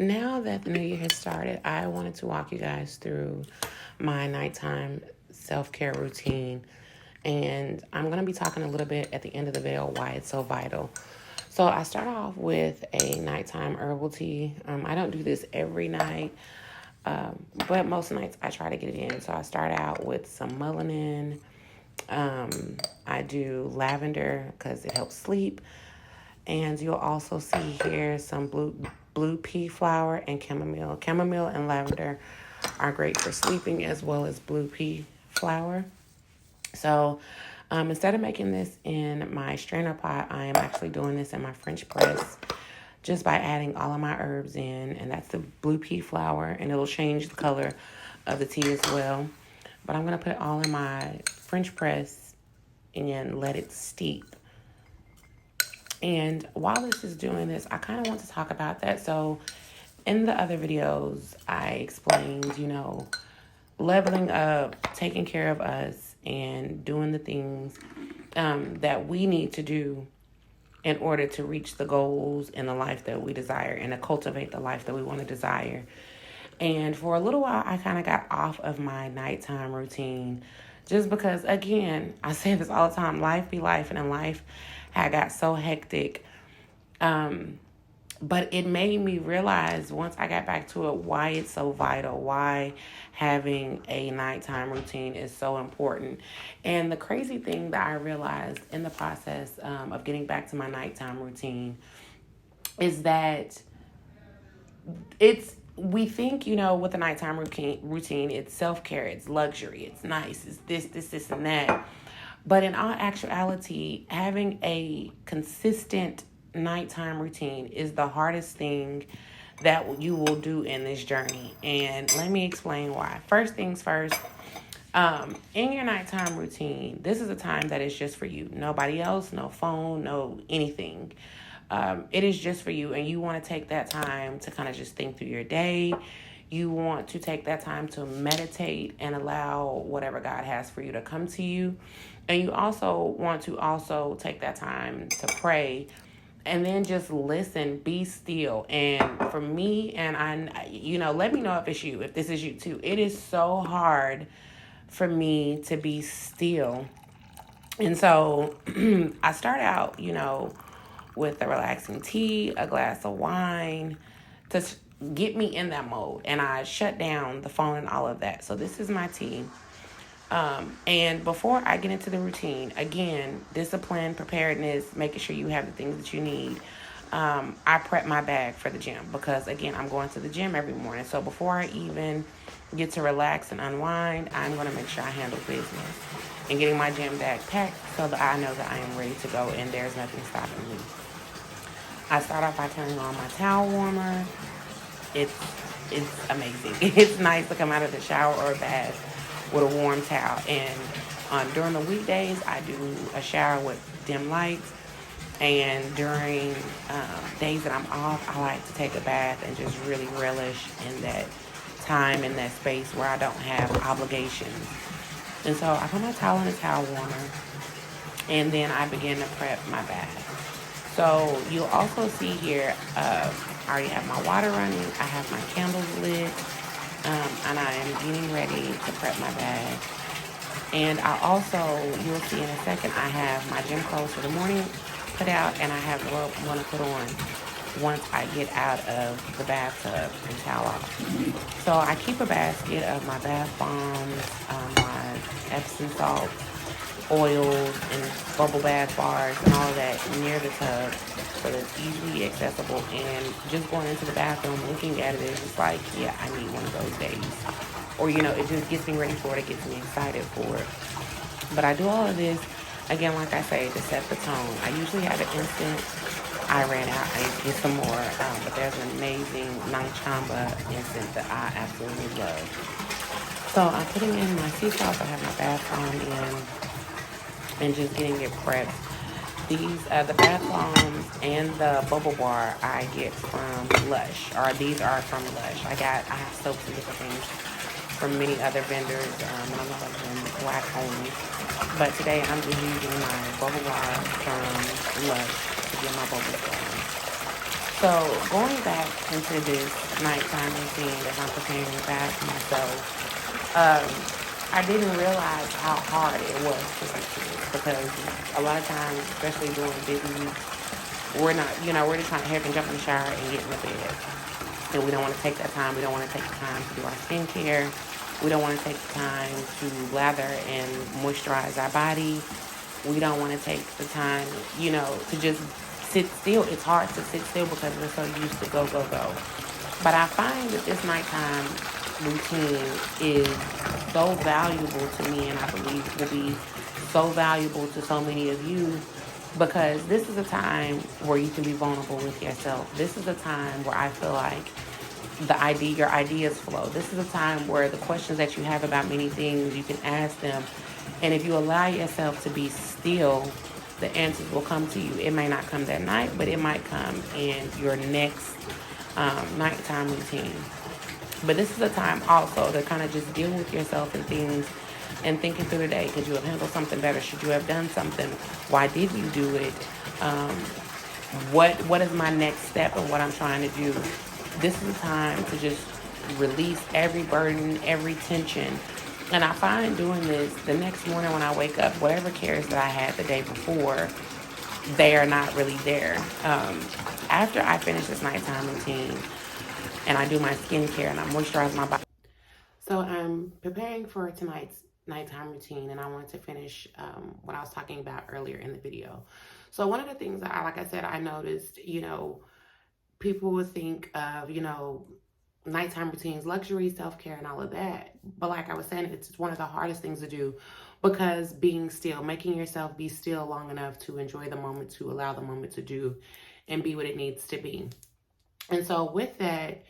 Now that the new year has started, I wanted to walk you guys through my nighttime self-care routine. And I'm going to be talking a little bit at the end of the video why it's so vital. So I start off with a nighttime herbal tea. I don't do this every night, but most nights I try to get it in. So I start out with some melanin. I do lavender because it helps sleep. And you'll also see here some blue pea flower and chamomile. Chamomile and lavender are great for sleeping, as well as blue pea flower. So instead of making this in my strainer pot, I am actually doing this in my French press just by adding all of my herbs in. And that's the blue pea flower, and it'll change the color of the tea as well. But I'm going to put it all in my French press and let it steep. And while this is doing this, I kind of want to talk about that. So in the other videos, I explained, leveling up, taking care of us, and doing the things that we need to do in order to reach the goals in the life that we desire and to cultivate the life that we want to desire. And for a little while, I kind of got off of my nighttime routine just because, again, I say this all the time, life be life, and in life had got so hectic. But it made me realize once I got back to it why it's so vital, why having a nighttime routine is so important. And the crazy thing that I realized in the process of getting back to my nighttime routine is that we think, with the nighttime routine, it's self-care, it's luxury, it's nice, it's this, and that. But in all actuality, having a consistent nighttime routine is the hardest thing that you will do in this journey. And let me explain why. First things first, in your nighttime routine, this is a time that is just for you. Nobody else, no phone, no anything. It is just for you, and you want to take that time to kind of just think through your day. You want to take that time to meditate and allow whatever God has for you to come to you. And you also want to take that time to pray and then just listen, be still. And for me, and let me know if this is you too. It is so hard for me to be still. And so I start out, with a relaxing tea, a glass of wine to get me in that mode. And I shut down the phone and all of that. So this is my tea. And before I get into the routine, again, discipline, preparedness, making sure you have the things that you need. I prep my bag for the gym because, again, I'm going to the gym every morning. So before I even get to relax and unwind, I'm going to make sure I handle business and getting my gym bag packed so that I know that I am ready to go and there's nothing stopping me. I start off by turning on my towel warmer. It's amazing. It's nice to come out of the shower or bath with a warm towel. And during the weekdays, I do a shower with dim lights. And during days that I'm off, I like to take a bath and just really relish in that time, in that space where I don't have obligations. And so I put my towel in the towel warmer, and then I begin to prep my bath. So you'll also see here, I already have my water running, I have my candles lit, and I am getting ready to prep my bag. And you'll see in a second, I have my gym clothes for the morning put out, and I have the robe I'm going to put on once I get out of the bathtub and towel off. So I keep a basket of my bath bombs, my Epsom salts, oils, and bubble bath bars and all of that near the tub so that it's easily accessible. And just going into the bathroom, looking at it, it's just like, yeah, I need one of those days. Or, it just gets me ready for it. It gets me excited for it. But I do all of this, again, like I say, to set the tone. I usually have an incense. I ran out. I need to get some more. But there's an amazing Nang Chamba incense that I absolutely love. So I'm putting in my sea salt. I have my bath bomb in and just getting it prepped. The bath bombs and the bubble bar I get from Lush, or these are from Lush. I have soaps and different things from many other vendors, and I'm not them black only. But today I'm just using my bubble bar from Lush to get my bubbles going. So going back into this nighttime routine as I'm preparing to bath myself, um, I didn't realize how hard it was to routine because a lot of times, especially during busy weeks, we're not, we're just trying to hurry and jump in the shower and get in the bed. And we don't want to take that time. We don't want to take the time to do our skincare. We don't want to take the time to lather and moisturize our body. We don't want to take the time, to just sit still. It's hard to sit still because we're so used to go, go, go. But I find that this nighttime routine is so valuable to me, and I believe will be so valuable to so many of you because this is a time where you can be vulnerable with yourself. This is a time where I feel like your ideas flow. This is a time where the questions that you have about many things, you can ask them. And if you allow yourself to be still, the answers will come to you. It may not come that night, but it might come in your next nighttime routine. But this is a time also to kind of just deal with yourself and things and thinking through the day. Could you have handled something better? Should you have done something? Why did you do it? Um, what is my next step and what I'm trying to do? This is a time to just release every burden, every tension. And I find doing this the next morning when I wake up, whatever cares that I had the day before, they are not really there. After I finish this nighttime routine and I do my skincare and I moisturize my body. So I'm preparing for tonight's nighttime routine, and I wanted to finish what I was talking about earlier in the video. So one of the things that like I said, I noticed, people would think of, nighttime routines, luxury, self-care, and all of that. But like I was saying, it's one of the hardest things to do because being still, making yourself be still long enough to enjoy the moment, to allow the moment to do and be what it needs to be. And so with that,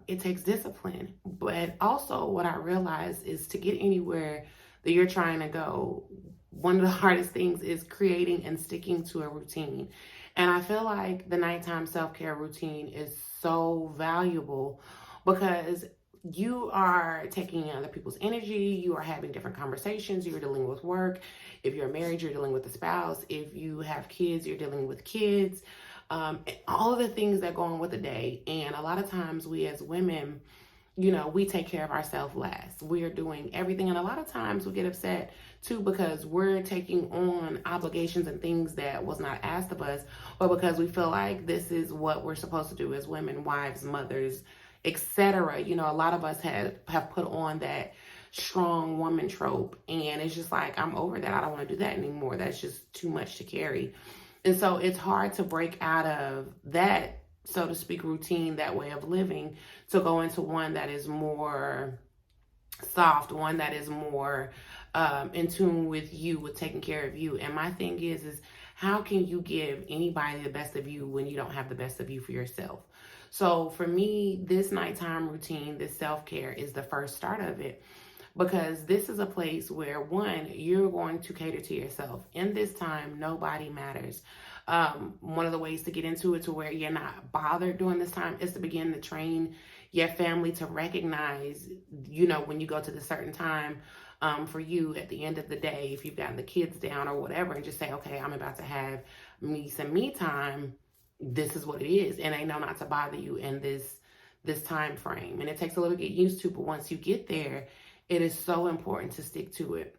it takes discipline. But also what I realized is to get anywhere that you're trying to go, one of the hardest things is creating and sticking to a routine. And I feel like the nighttime self-care routine is so valuable because you are taking in other people's energy, you are having different conversations, you're dealing with work. If you're married, you're dealing with a spouse. If you have kids, you're dealing with kids. All of the things that go on with the day. And a lot of times we as women, we take care of ourselves last. We are doing everything. And a lot of times we get upset too because we're taking on obligations and things that was not asked of us, or because we feel like this is what we're supposed to do as women, wives, mothers, etc. A lot of us have put on that strong woman trope. And it's just like, I'm over that. I don't want to do that anymore. That's just too much to carry. And so it's hard to break out of that, so to speak, routine, that way of living, to go into one that is more soft, one that is more in tune with you, with taking care of you. And my thing is how can you give anybody the best of you when you don't have the best of you for yourself? So for me, this nighttime routine, this self-care is the first start of it. Because this is a place where, one, you're going to cater to yourself. In this time, nobody matters. One of the ways to get into it to where you're not bothered during this time is to begin to train your family to recognize, when you go to the certain time for you at the end of the day, if you've gotten the kids down or whatever, and just say, okay, I'm about to have some me time. This is what it is. And they know not to bother you in this time frame. And it takes a little to get used to, but once you get there, it is so important to stick to it.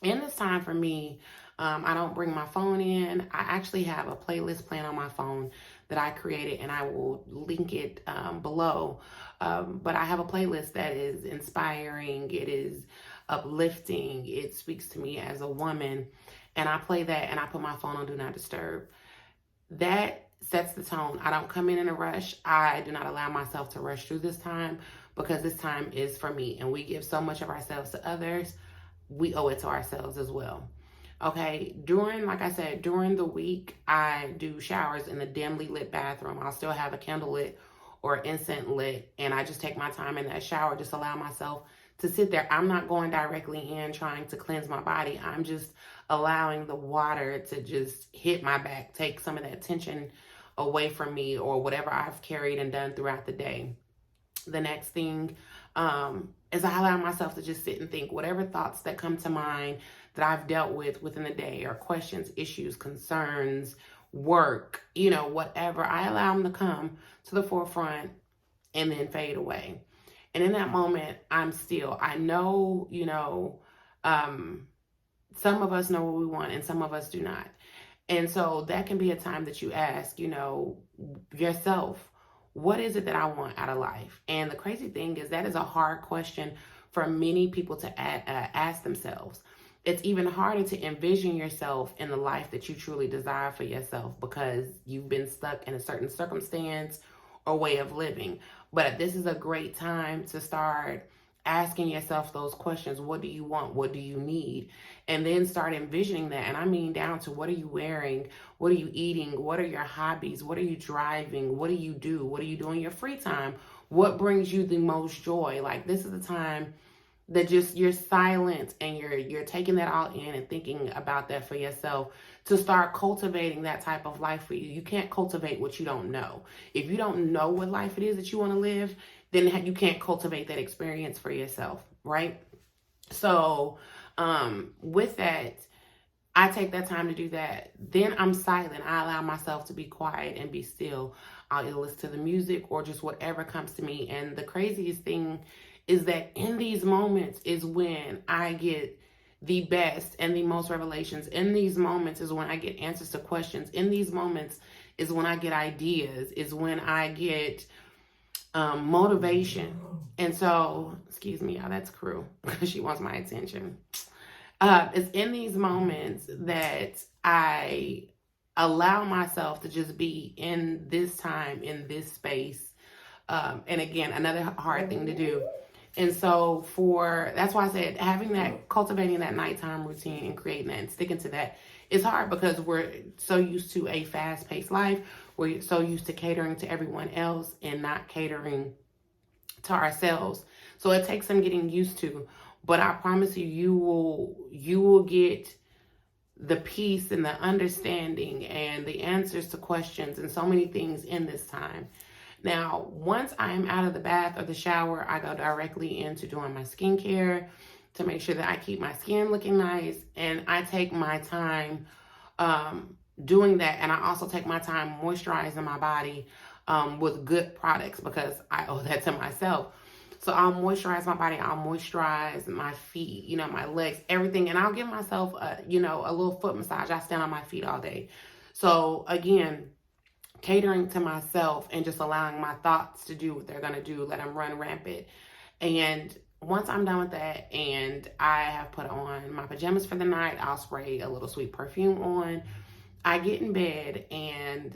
In this time for me, I don't bring my phone in. I actually have a playlist plan on my phone that I created, and I will link it below. But I have a playlist that is inspiring. It is uplifting. It speaks to me as a woman. And I play that, and I put my phone on Do Not Disturb. That sets the tone. I don't come in a rush. I do not allow myself to rush through this time, because this time is for me. And we give so much of ourselves to others, we owe it to ourselves as well. Okay, like I said, during the week, I do showers in the dimly lit bathroom. I'll still have a candle lit or incense lit, and I just take my time in that shower, just allow myself to sit there. I'm not going directly in trying to cleanse my body. I'm just allowing the water to just hit my back, take some of that tension away from me or whatever I've carried and done throughout the day. The next thing is I allow myself to just sit and think whatever thoughts that come to mind that I've dealt with within the day, or questions, issues, concerns, work, you know, whatever. I allow them to come to the forefront and then fade away. And in that moment, I'm still, I know, you know, some of us know what we want and some of us do not. And so that can be a time that you ask, you know, yourself, what is it that I want out of life? And the crazy thing is that is a hard question for many people to ask themselves. It's even harder to envision yourself in the life that you truly desire for yourself because you've been stuck in a certain circumstance or way of living. But this is a great time to start asking yourself those questions. What do you want? What do you need? And then start envisioning that. And I mean down to what are you wearing? What are you eating? What are your hobbies? What are you driving? What do you do? What do you do in your free time? What brings you the most joy? Like, this is the time that just you're silent and you're taking that all in and thinking about that for yourself to start cultivating that type of life for you. You can't cultivate what you don't know. If you don't know what life it is that you want to live, then you can't cultivate that experience for yourself, right? So with that, I take that time to do that. Then I'm silent. I allow myself to be quiet and be still. I'll either listen to the music or just whatever comes to me. And the craziest thing is that in these moments is when I get the best and the most revelations. In these moments is when I get answers to questions. In these moments is when I get ideas, is when I get motivation. And so, excuse me, y'all, that's Crew because she wants my attention. It's in these moments that I allow myself to just be in this time, in this space. And again, another hard thing to do. And so that's why I said cultivating that nighttime routine and creating that and sticking to that is hard because we're so used to a fast-paced life. We're so used to catering to everyone else and not catering to ourselves. So it takes some getting used to. But I promise you, you will get the peace and the understanding and the answers to questions and so many things in this time. Now, once I'm out of the bath or the shower, I go directly into doing my skincare to make sure that I keep my skin looking nice. And I take my time doing that. And I also take my time moisturizing my body with good products because I owe that to myself. So I'll moisturize my body. I'll moisturize my feet, you know, my legs, everything. And I'll give myself, a little foot massage. I stand on my feet all day. So again, catering to myself and just allowing my thoughts to do what they're going to do, let them run rampant. And once I'm done with that and I have put on my pajamas for the night, I'll spray a little sweet perfume on. I get in bed and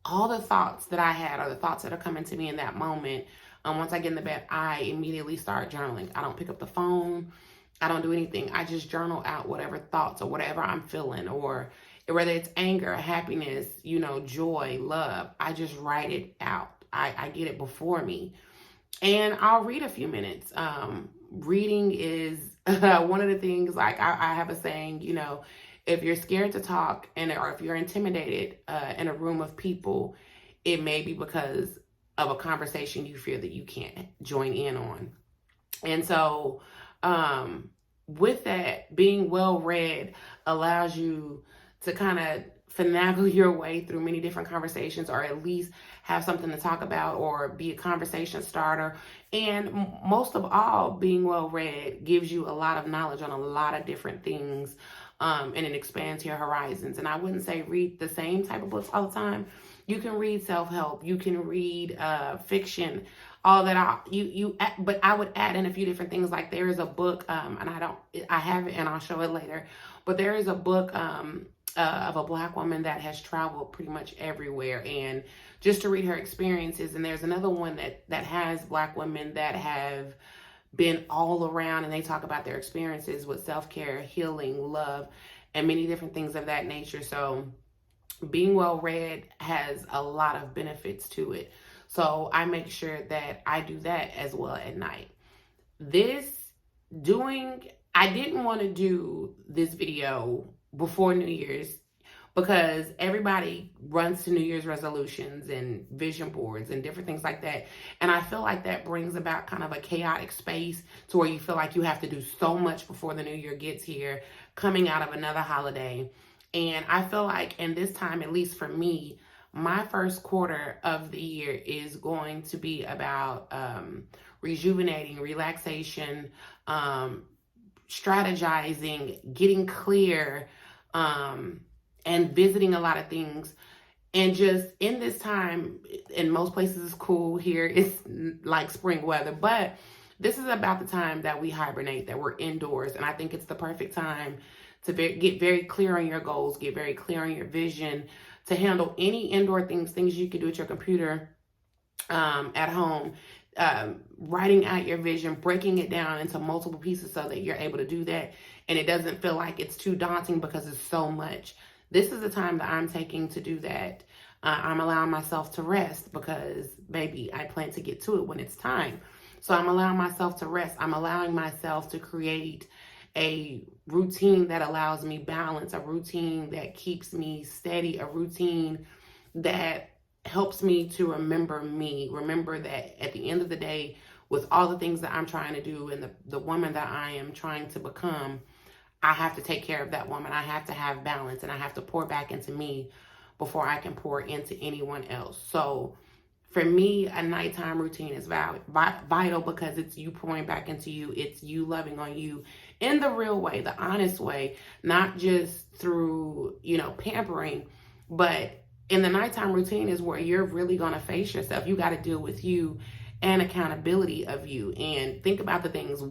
all the thoughts that I had or the thoughts that are coming to me in that moment, once I get in the bed, I immediately start journaling. I don't pick up the phone. I don't do anything. I just journal out whatever thoughts or whatever I'm feeling, or whether it's anger, happiness, joy, love. I just write it out. I get it before me. And I'll read a few minutes. Reading is one of the things, like I have a saying, if you're scared to talk or if you're intimidated in a room of people, it may be because of a conversation you fear that you can't join in on. And so with that, being well-read allows you to kind of finagle your way through many different conversations, or at least have something to talk about or be a conversation starter. And most of all, being well-read gives you a lot of knowledge on a lot of different things, and it expands your horizons. And I wouldn't say read the same type of books all the time. You can read self-help, you can read fiction, all that. But I would add in a few different things. Like there is a book, and I have it and I'll show it later, but there is a book of a Black woman that has traveled pretty much everywhere, and just to read her experiences. And there's another one that has Black women that have been all around, and they talk about their experiences with self-care, healing, love, and many different things of that nature. So being well-read has a lot of benefits to it. So I make sure that I do that as well at night. I didn't want to do this video before New Year's because everybody runs to New Year's resolutions and vision boards and different things like that. And I feel like that brings about kind of a chaotic space to where you feel like you have to do so much before the new year gets here, coming out of another holiday. And I feel like in this time, at least for me, my first quarter of the year is going to be about rejuvenating, relaxation, strategizing, getting clear, and visiting a lot of things. And just in this time, in most places it's cool. Here it's like spring weather, but this is about the time that we hibernate, that we're indoors. And I think it's the perfect time to get very clear on your goals, get very clear on your vision, to handle any indoor things you can do at your computer, at home, writing out your vision, breaking it down into multiple pieces so that you're able to do that. And it doesn't feel like it's too daunting because it's so much. This is the time that I'm taking to do that. I'm allowing myself to rest because, baby, I plan to get to it when it's time. So I'm allowing myself to rest. I'm allowing myself to create a routine that allows me balance, a routine that keeps me steady, a routine that helps me to remember me. Remember that at the end of the day, with all the things that I'm trying to do and the woman that I am trying to become, I have to take care of that woman. I have to have balance, and I have to pour back into me before I can pour into anyone else. So for me, a nighttime routine is vital because it's you pouring back into you. It's you loving on you in the real way, the honest way, not just through, pampering, but in the nighttime routine is where you're really going to face yourself. You got to deal with you and accountability of you, and think about the things,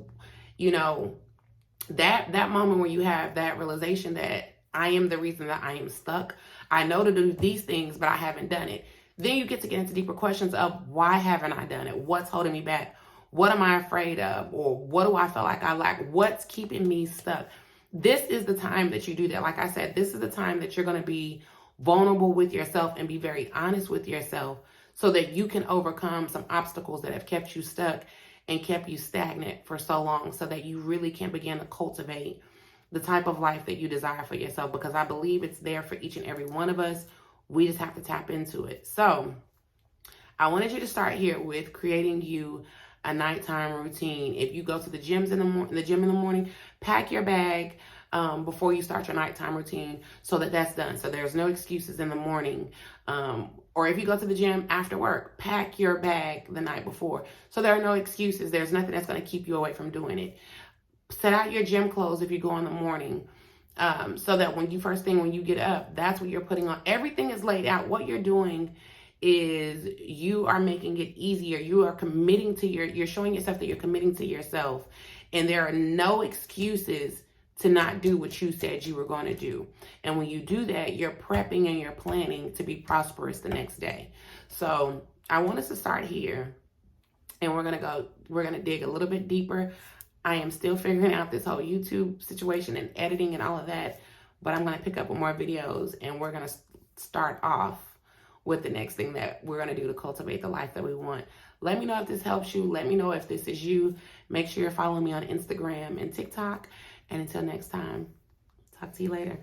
that moment when you have that realization that I am the reason that I am stuck. I know to do these things, but I haven't done it. Then you get to get into deeper questions of, why haven't I done it? What's holding me back? What am I afraid of? Or what do I feel like I lack? What's keeping me stuck? This is the time that you do that. Like I said, this is the time that you're going to be vulnerable with yourself and be very honest with yourself so that you can overcome some obstacles that have kept you stuck and kept you stagnant for so long, so that you really can begin to cultivate the type of life that you desire for yourself, because I believe it's there for each and every one of us. We just have to tap into it. So I wanted you to start here with creating you a nighttime routine. If you go to the gym in the morning, pack your bag before you start your nighttime routine so that that's done. So there's no excuses in the morning. Or if you go to the gym after work, pack your bag the night before. So there are no excuses. There's nothing that's going to keep you away from doing it. Set out your gym clothes if you go in the morning, so that when you get up, that's what you're putting on. Everything is laid out. What you're doing is you are making it easier. You are committing to you're showing yourself that you're committing to yourself. And there are no excuses to not do what you said you were going to do. And when you do that, you're prepping and you're planning to be prosperous the next day. So I want us to start here, and we're going to dig a little bit deeper. I am still figuring out this whole YouTube situation and editing and all of that, but I'm going to pick up with more videos, and we're going to start off with the next thing that we're going to do to cultivate the life that we want. Let me know if this helps you. Let me know if this is you. Make sure you're following me on Instagram and TikTok. And until next time, talk to you later.